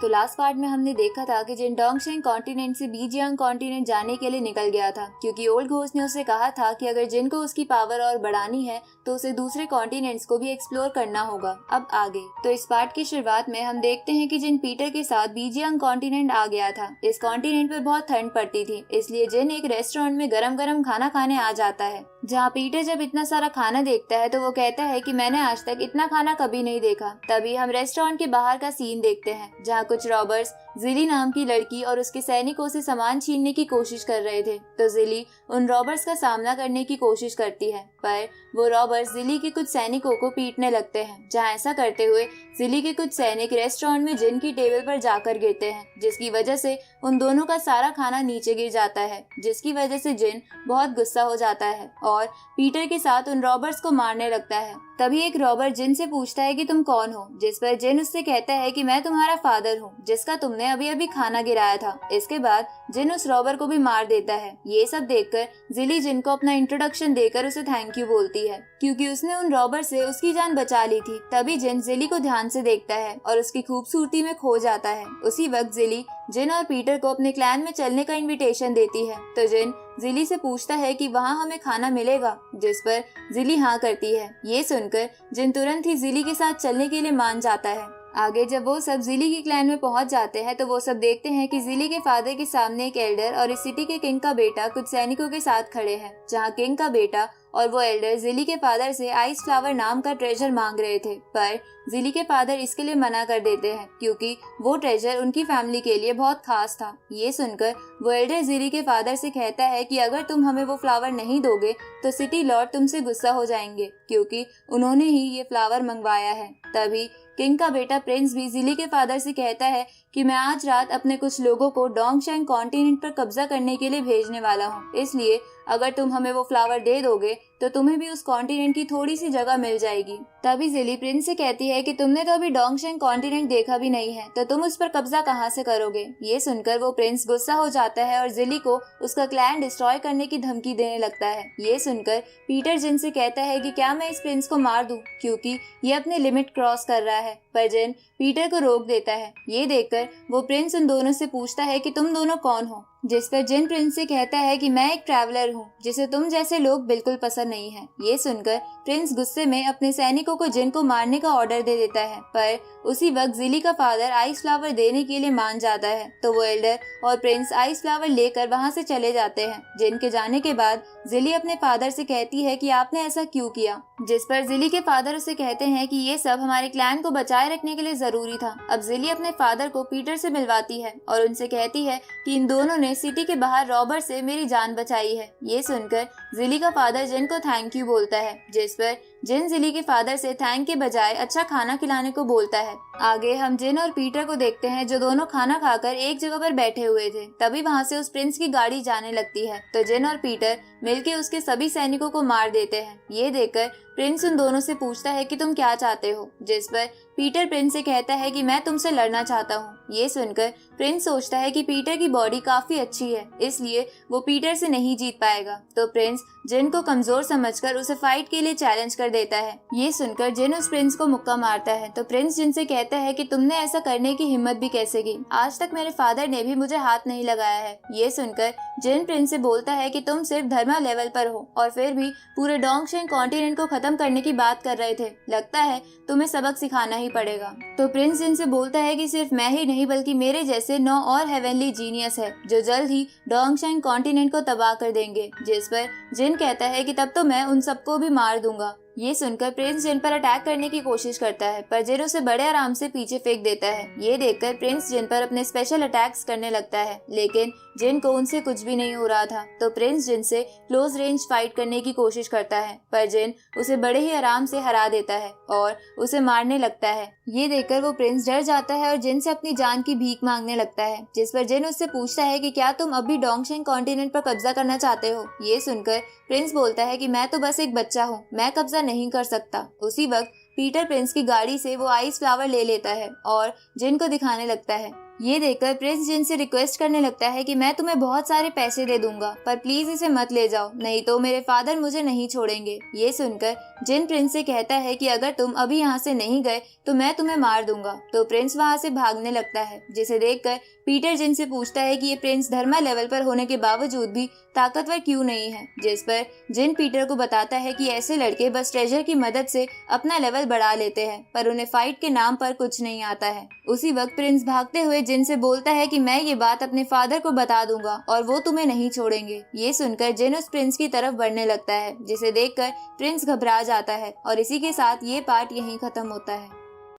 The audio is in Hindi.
तो लास्ट पार्ट में हमने देखा था कि जिन डोंगशेंग कॉन्टिनेंट से बीजियांग कॉन्टिनेंट जाने के लिए निकल गया था, क्योंकि ओल्ड घोस्ट ने उसे कहा था कि अगर जिन को उसकी पावर और बढ़ानी है तो उसे दूसरे कॉन्टिनेंट्स को भी एक्सप्लोर करना होगा। अब आगे तो इस पार्ट की शुरुआत में हम देखते हैं कि जिन पीटर के साथ बीजियांग कॉन्टिनेंट आ गया था। इस कॉन्टिनेंट पर बहुत ठंड पड़ती थी, इसलिए जिन एक रेस्टोरेंट में गरम गरम खाना खाने आ जाता है, जहाँ पीटर जब इतना सारा खाना देखता है तो वो कहता है कि मैंने आज तक इतना खाना कभी नहीं देखा। तभी हम रेस्टोरेंट के बाहर का सीन देखते हैं, जहाँ कुछ रॉबर्स जिली नाम की लड़की और उसके सैनिकों से सामान छीनने की कोशिश कर रहे थे। तो जिली उन रॉबर्स का सामना करने की कोशिश करती है, पर वो रॉबर्स जिली के कुछ सैनिकों को पीटने लगते हैं। जहाँ ऐसा करते हुए जिली के कुछ सैनिक रेस्टोरेंट में जिन की टेबल पर जाकर गिरते हैं, जिसकी वजह से उन दोनों का सारा खाना नीचे गिर जाता है, जिसकी वजह से जिन बहुत गुस्सा हो जाता है और पीटर के साथ उन रॉबर्स को मारने लगता है। तभी एक रॉबर जिन से पूछता है कि तुम कौन हो, जिस पर जिन उससे कहता है कि मैं तुम्हारा फादर हूँ, जिसका तुमने अभी अभी खाना गिराया था। इसके बाद जिन उस रॉबर को भी मार देता है। ये सब देखकर जिली जिन को अपना इंट्रोडक्शन देकर उसे थैंक यू बोलती है, क्योंकि उसने उन रॉबर से उसकी जान बचा ली थी। तभी जिन जिली को ध्यान से देखता है और उसकी खूबसूरती में खो जाता है। उसी वक्त जिली जिन और पीटर को अपने क्लैन में चलने का इनविटेशन देती है। तो जिन जिली से पूछता है कि वहाँ हमें खाना मिलेगा, जिस पर जिली हाँ करती है। ये सुनकर जिन तुरंत ही जिली के साथ चलने के लिए मान जाता है। आगे जब वो सब जिली के क्लैन में पहुंच जाते हैं तो वो सब देखते हैं कि जिली के फादर के सामने एक एल्डर और इस सिटी के किंग का बेटा कुछ सैनिकों के साथ खड़े हैं, जहां किंग का बेटा और वो एल्डर जिली के फादर से आइस फ्लावर नाम का ट्रेजर मांग रहे थे। पर जिली के फादर इसके लिए मना कर देते हैं, क्योंकि वो ट्रेजर उनकी फैमिली के लिए बहुत खास था। ये सुनकर वो एल्डर जिली के फादर से कहता है कि अगर तुम हमें वो फ्लावर नहीं दोगे तो सिटी लॉर्ड तुमसे गुस्सा हो जाएंगे, क्योंकि उन्होंने ही ये फ्लावर मंगवाया है। तभी किंग का बेटा प्रिंस भी जिली के फादर से कहता है कि मैं आज रात अपने कुछ लोगों को डोंगशेंग कॉन्टिनेंट पर कब्जा करने के लिए भेजने वाला हूँ, इसलिए अगर तुम हमें वो फ्लावर दे दोगे तो तुम्हें भी उस कॉन्टिनेंट की थोड़ी सी जगह मिल जाएगी। तभी जिली प्रिंस से कहती है कि तुमने तो अभी डोंगशेंग कॉन्टिनेंट देखा भी नहीं है, तो तुम उस पर कब्जा कहाँ से करोगे। ये सुनकर वो प्रिंस गुस्सा हो जाता है और जिली को उसका क्लैन डिस्ट्रॉय करने की धमकी देने लगता है। ये सुनकर पीटर जिन से कहता है कि क्या मैं इस प्रिंस को मार दूं, क्योंकि ये अपने लिमिट क्रॉस कर रहा है। पर जिन पीटर को रोक देता है। ये देखकर वो प्रिंस उन दोनों से पूछता है कि तुम दोनों कौन हो, जिस पर जिन प्रिंस से कहता है कि मैं एक ट्रैवलर हूँ, जिसे तुम जैसे लोग बिल्कुल पसंद नहीं है। ये सुनकर प्रिंस गुस्से में अपने सैनिकों को जिन को मारने का ऑर्डर दे देता है, पर उसी वक्त जिली का फादर आइस फ्लावर देने के लिए मान जाता है। तो वो एल्डर और प्रिंस आइस फ्लावर लेकर वहाँ से चले जाते हैं। जिन के जाने के बाद जिली अपने फादर से कहती है कि आपने ऐसा क्यों किया, जिस पर जिली के फादर उसे कहते हैं कि ये सब हमारे क्लैन को बचाए रखने के लिए जरूरी था। अब जिली अपने फादर को पीटर से मिलवाती है और उनसे कहती है कि इन दोनों ने सिटी के बाहर रॉबर से मेरी जान बचाई है। ये सुनकर जिली का फादर जिन को थैंक यू बोलता है, जिस पर जिन जिली के फादर से थैंक के बजाय अच्छा खाना खिलाने को बोलता है। आगे हम जिन और पीटर को देखते हैं, जो दोनों खाना खाकर एक जगह पर बैठे हुए थे। तभी वहाँ से उस प्रिंस की गाड़ी जाने लगती है, तो जिन और पीटर मिलके उसके सभी सैनिकों को मार देते हैं। ये देखकर प्रिंस उन दोनों से पूछता है कि तुम क्या चाहते हो, जिस पर पीटर प्रिंस से कहता है कि मैं तुमसे लड़ना चाहता हूँ। ये सुनकर प्रिंस सोचता है कि पीटर की बॉडी काफी अच्छी है, इसलिए वो पीटर से नहीं जीत पाएगा। तो प्रिंस जिन को कमजोर समझकर उसे फाइट के लिए चैलेंज कर देता है। ये सुनकर जिन उस प्रिंस को मुक्का मारता है, तो प्रिंस जिन से कहता है कि तुमने ऐसा करने की हिम्मत भी कैसे की, आज तक मेरे फादर ने भी मुझे हाथ नहीं लगाया है। ये सुनकर जिन प्रिंस से बोलता है कि तुम सिर्फ धर्मा लेवल पर हो और फिर भी पूरे डोंगशेंग कॉन्टिनेंट को खत्म करने की बात कर रहे थे, लगता है तुम्हें सबक सिखाना ही पड़ेगा। तो प्रिंस जिन से बोलता है कि सिर्फ मैं ही नहीं बल्कि मेरे जैसे 9 और हेवनली जीनियस है, जो जल्द ही डोंगशेंग कॉन्टिनेंट को तबाह कर देंगे। जिस पर जिन कहता है कि तब तो मैं उन सबको भी मार दूंगा। ये सुनकर प्रिंस जिन पर अटैक करने की कोशिश करता है, पर जिन उसे बड़े आराम से पीछे फेंक देता है। ये देखकर प्रिंस जिन पर अपने स्पेशल अटैक्स करने लगता है, लेकिन जिन को उनसे कुछ भी नहीं हो रहा था। तो प्रिंस जिन से क्लोज रेंज फाइट करने की कोशिश करता है, पर जिन उसे बड़े ही आराम से हरा देता है और उसे मारने लगता है। ये देखकर वो प्रिंस डर जाता है और जिन से अपनी जान की भीख मांगने लगता है, जिस पर जिन उससे पूछता है कि क्या तुम अब भी डोंगशेंग कॉन्टिनेंट पर कब्जा करना चाहते हो। ये सुनकर प्रिंस बोलता है कि मैं तो बस एक बच्चा हूँ, मैं कब्जा नहीं कर सकता। उसी वक्त पीटर प्रिंस की गाड़ी से वो आइस फ्लावर ले लेता है और जिन को दिखाने लगता है। ये देखकर प्रिंस जिन से रिक्वेस्ट करने लगता है कि मैं तुम्हें बहुत सारे पैसे दे दूंगा, पर प्लीज इसे मत ले जाओ, नहीं तो मेरे फादर मुझे नहीं छोड़ेंगे। ये सुनकर जिन प्रिंस से कहता है कि अगर तुम अभी यहाँ से नहीं गए तो मैं तुम्हें मार दूंगा। तो प्रिंस वहाँ से भागने लगता है, जिसे देखकर पीटर जिन से पूछता है कि ये प्रिंस धर्मा लेवल पर होने के बावजूद भी ताकतवर क्यों नहीं है। जिस पर जिन पीटर को बताता है कि ऐसे लड़के बस ट्रेजर की मदद से अपना लेवल बढ़ा लेते हैं, पर उन्हें फाइट के नाम पर कुछ नहीं आता है। उसी वक्त प्रिंस भागते हुए जिन से बोलता है कि मैं ये बात अपने फादर को बता दूंगा और वो तुम्हें नहीं छोड़ेंगे। ये सुनकर जिन उस प्रिंस की तरफ बढ़ने लगता है, जिसे देखकर प्रिंस घबरा जाता है और इसी के साथ ये पार्ट यहीं खत्म होता है।